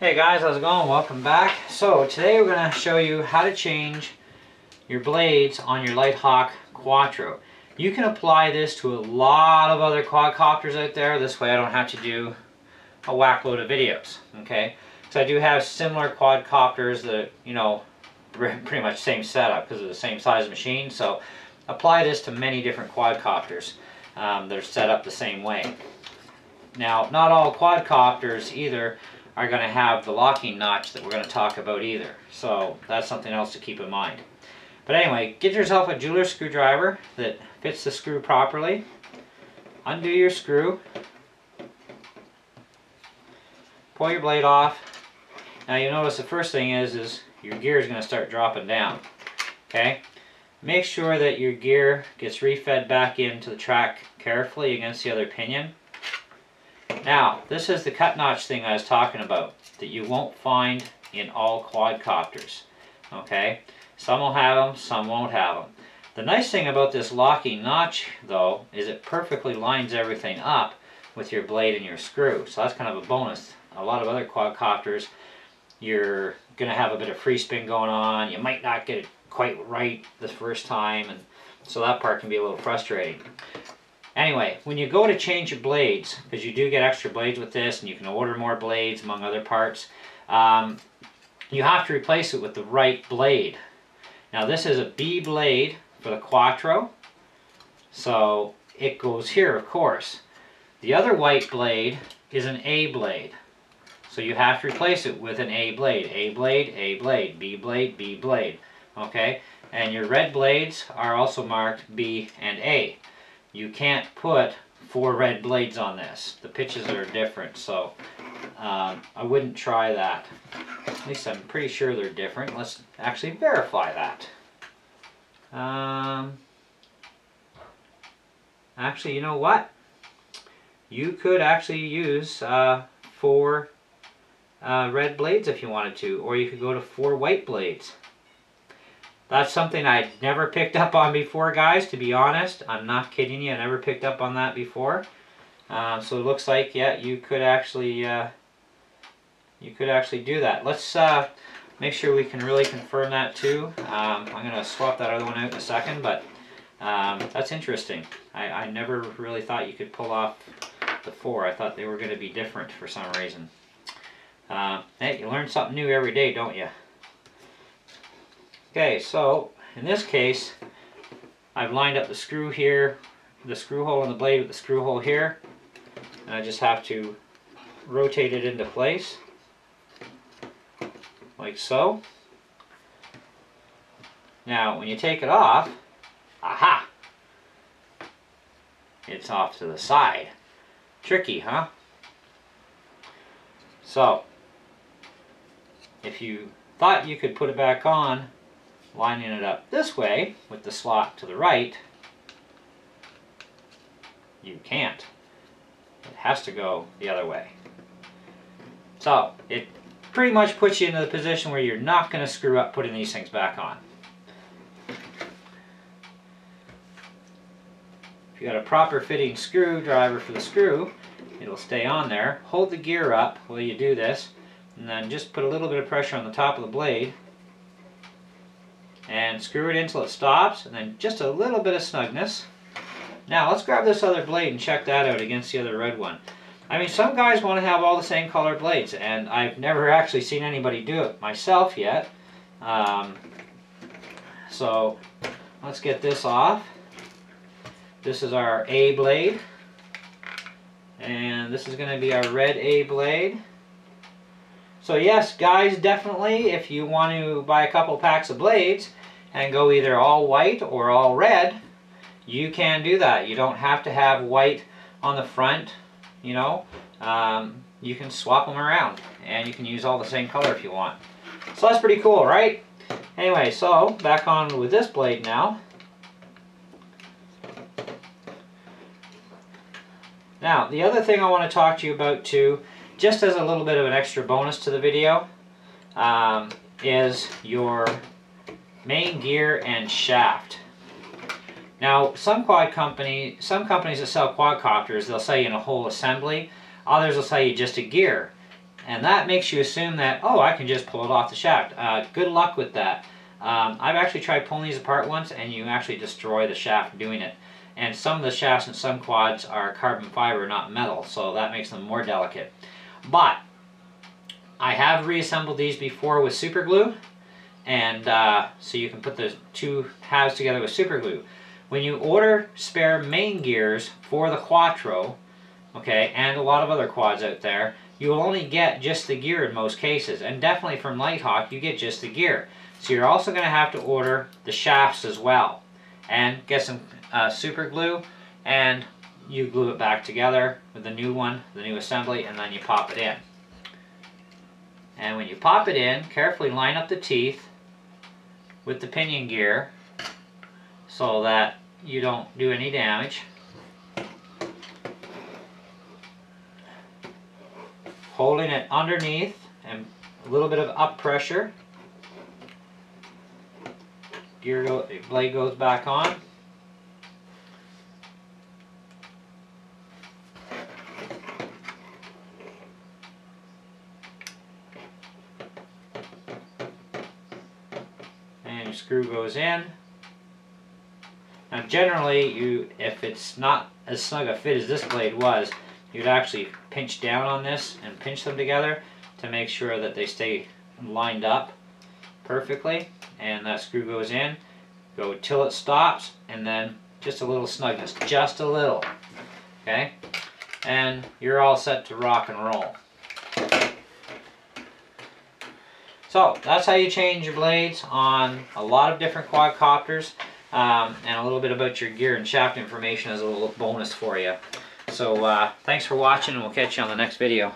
Hey guys, how's it going? Welcome back. So today we're going to show you how to change your blades on your Litehawk Quattro. You can apply this to a lot of other quadcopters out there. This way I don't have to do a whack load of videos. Okay, so I do have similar quadcopters that, you know, pretty much same setup because of the same size machine. So apply this to many different quadcopters that are set up the same way. Now, not all quadcopters either are going to have the locking notch that we're going to talk about either. So that's something else to keep in mind. But anyway, get yourself a jeweler's screwdriver that fits the screw properly. Undo your screw. Pull your blade off. Now you'll notice the first thing is your gear is going to start dropping down. Okay? Make sure that your gear gets refed back into the track carefully against the other pinion. Now, this is the cut notch thing I was talking about that you won't find in all quadcopters. Okay? Some will have them, some won't have them. The nice thing about this locking notch, though, is it perfectly lines everything up with your blade and your screw. So that's kind of a bonus. A lot of other quadcopters, you're going to have a bit of free spin going on. You might not get it quite right the first time, and so that part can be a little frustrating. Anyway, when you go to change your blades, because you do get extra blades with this, and you can order more blades among other parts, you have to replace it with the right blade. Now this is a B blade for the Quattro, so it goes here, of course. The other white blade is an A blade, so you have to replace it with an A blade. A blade, A blade, B blade, B blade. Okay, and your red blades are also marked B and A. You can't put 4 red blades on this. The pitches are different, so I wouldn't try that. At least I'm pretty sure they're different. Let's actually verify that. Actually, you know what? You could actually use 4 red blades if you wanted to, or you could go to 4 white blades. That's something I'd never picked up on before, guys, to be honest. I'm not kidding you, I never picked up on that before. So it looks like, yeah, you could actually do that. Let's make sure we can really confirm that too. I'm going to swap that other one out in a second, but that's interesting. I never really thought you could pull off the 4. I thought they were going to be different for some reason. Hey, you learn something new every day, don't you? Okay, so in this case, I've lined up the screw here, the screw hole in the blade with the screw hole here, and I just have to rotate it into place, like so. Now, when you take it off, aha! It's off to the side. Tricky, huh? So, if you thought you could put it back on, lining it up this way with the slot to the right, you can't. It has to go the other way. So it pretty much puts you into the position where you're not going to screw up putting these things back on. If you got a proper fitting screwdriver for the screw, it'll stay on there. Hold the gear up while you do this, and then just put a little bit of pressure on the top of the blade and screw it in until it stops, and then just a little bit of snugness. Now let's grab this other blade and check that out against the other red one. I mean, some guys want to have all the same color blades, and I've never actually seen anybody do it myself yet. So let's get this off. This is our A blade, and this is going to be our red A blade. So yes, guys, definitely, if you want to buy a couple packs of blades and go either all white or all red, you can do that. You don't have to have white on the front, you know. You can swap them around, and you can use all the same color if you want. So that's pretty cool, right? Anyway, so back on with this blade now. Now, the other thing I want to talk to you about too, just as a little bit of an extra bonus to the video, is your main gear and shaft. Now, some companies that sell quadcopters, they'll sell you in a whole assembly. Others will sell you just a gear. And that makes you assume that, oh, I can just pull it off the shaft. Good luck with that. I've actually tried pulling these apart once, and you actually destroy the shaft doing it. And some of the shafts in some quads are carbon fiber, not metal, so that makes them more delicate. But I have reassembled these before with super glue, and so you can put the two halves together with super glue. When you order spare main gears for the Quattro, okay, and a lot of other quads out there, you will only get just the gear in most cases, and definitely from Litehawk you get just the gear. So you're also going to have to order the shafts as well, and get some super glue, and you glue it back together with the new one, the new assembly, and then you pop it in. And when you pop it in, carefully line up the teeth with the pinion gear so that you don't do any damage. Holding it underneath and a little bit of up pressure. Blade goes back on. And your screw goes in. Now generally, if it's not as snug a fit as this blade was, you'd actually pinch down on this and pinch them together to make sure that they stay lined up perfectly. And that screw goes in, go till it stops, and then just a little snugness, just a little, okay? And you're all set to rock and roll. So that's how you change your blades on a lot of different quadcopters, and a little bit about your gear and shaft information as a little bonus for you. So thanks for watching, and we'll catch you on the next video.